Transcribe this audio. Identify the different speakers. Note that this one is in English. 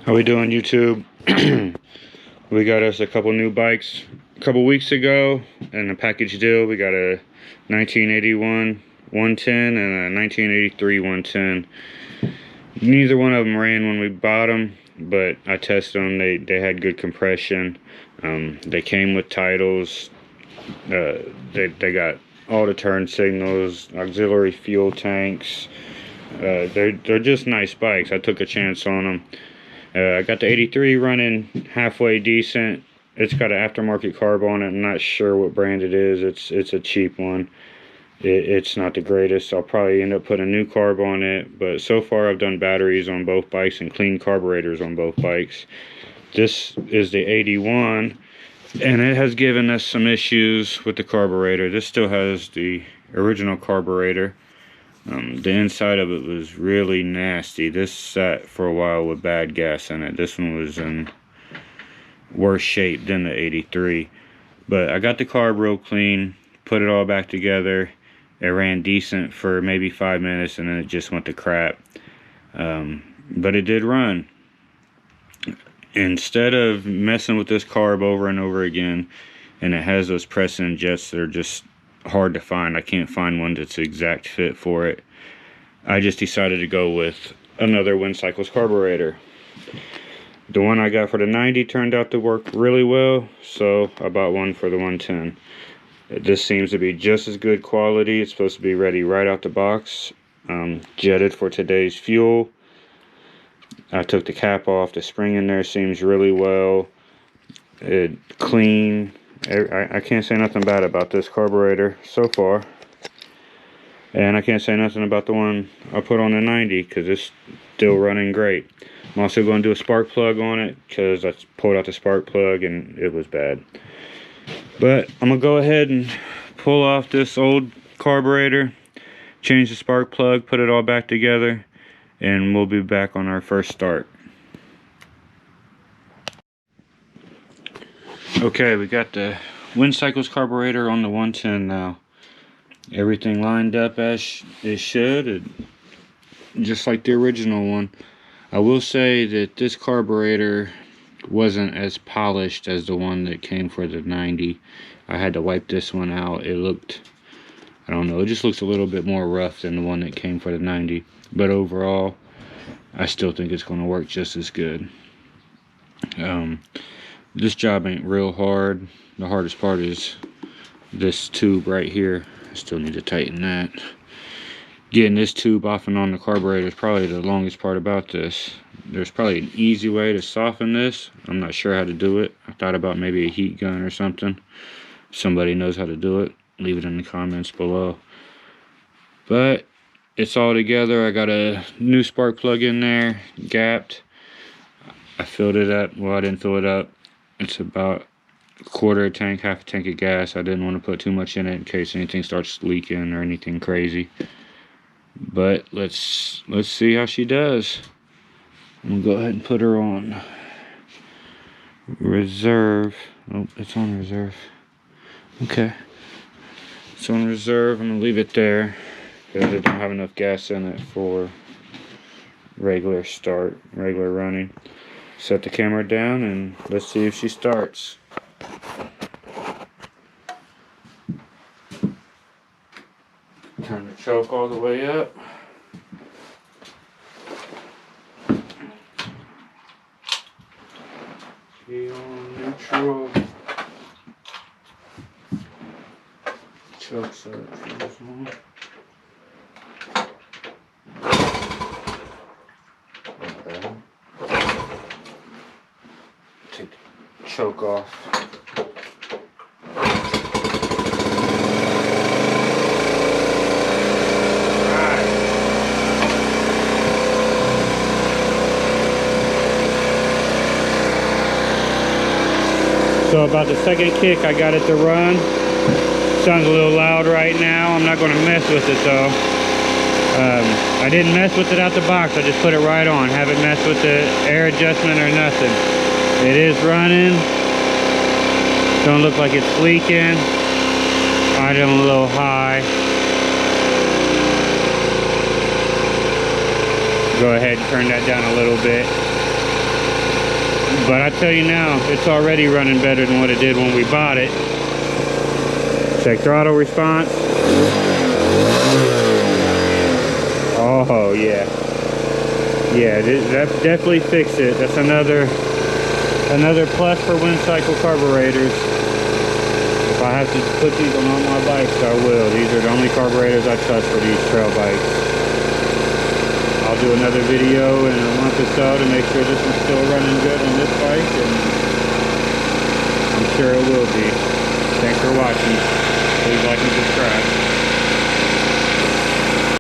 Speaker 1: How we doing, YouTube? We got us a couple new bikes a couple weeks ago in a package deal. We got a 1981 110 and a 1983 110. Neither one of them ran when we bought them, but I tested them. They had good compression. They came with titles. They got all the turn signals, auxiliary fuel tanks. They're just nice bikes. I took a chance on them. I got the 83 running halfway decent. It's got an aftermarket carb on it. I'm not sure what brand it is. It's a cheap one. It's not the greatest. I'll probably end up putting a new carb on it. But so far I've done batteries on both bikes and clean carburetors on both bikes. This is the 81, and it has given us some issues with the carburetor. This still has the original carburetor. The inside of it was really nasty. This sat for a while with bad gas in it. This one was in worse shape than the 83. But I got the carb real clean, put it all back together. It ran decent for maybe 5 minutes, and then it just went to crap. But it did run. Instead of messing with this carb over and over again, and it has those press-in jets that are just hard to find. I can't find one that's the exact fit for it. I just decided to go with another wincycles carburetor. The one I got for the 90 turned out to work really well, so I bought one for the 110. This seems to be just as good quality. It's supposed to be ready right out the box. Jetted for today's fuel. I took the cap off. The spring in there seems really well. It clean. I can't say nothing bad about this carburetor so far. And I can't say nothing about the one I put on the 90 because it's still running great. I'm also going to do a spark plug on it because I pulled out the spark plug and it was bad. But I'm going to go ahead and pull off this old carburetor, change the spark plug, put it all back together, and we'll be back on our first start. Okay, we got the wincycles carburetor on the 110 now. Everything lined up as it should, just like the original one. I will say that this carburetor wasn't as polished as the one that came for the 90. I had to wipe this one out. It looked, I don't know, it just looks a little bit more rough than the one that came for the 90. But overall, I still think it's going to work just as good. This job ain't real hard. The hardest part is this tube right here. I still need to tighten that. Getting this tube off and on the carburetor is probably the longest part about this. There's probably an easy way to soften this. I'm not sure how to do it. I thought about maybe a heat gun or something. If somebody knows how to do it, leave it in the comments below. But it's all together. I got a new spark plug in there, gapped. I filled it up. Well, I didn't fill it up. It's about a quarter tank, half a tank of gas. I didn't want to put too much in it in case anything starts leaking or anything crazy. But let's see how she does. I'm gonna go ahead and put her on reserve. Oh, it's on reserve. Okay, it's on reserve. I'm gonna leave it there because I don't have enough gas in it for regular start, regular running. Set the camera down and let's see if she starts. Turn the choke all the way up. Key on neutral. Choke selectors on. Okay. Take the choke off. So about the second kick I got it to run. Sounds a little loud right now. I'm not going to mess with it though. I didn't mess with it out the box. I just put it right on. Haven't messed with the air adjustment or nothing. It is running. Don't look like it's leaking. Idle a little high. Go ahead and turn that down a little bit. But I tell you now, it's already running better than what it did when we bought it. Check throttle response. Oh yeah. Yeah, that definitely fixed it. That's another plus for wincycle carburetors. If I have to put these on all my bikes, I will. These are the only carburetors I trust for these trail bikes. I'll do another video in a month or so to make sure this is still running good on this bike, and I'm sure it will be. Thanks for watching. Please like and subscribe.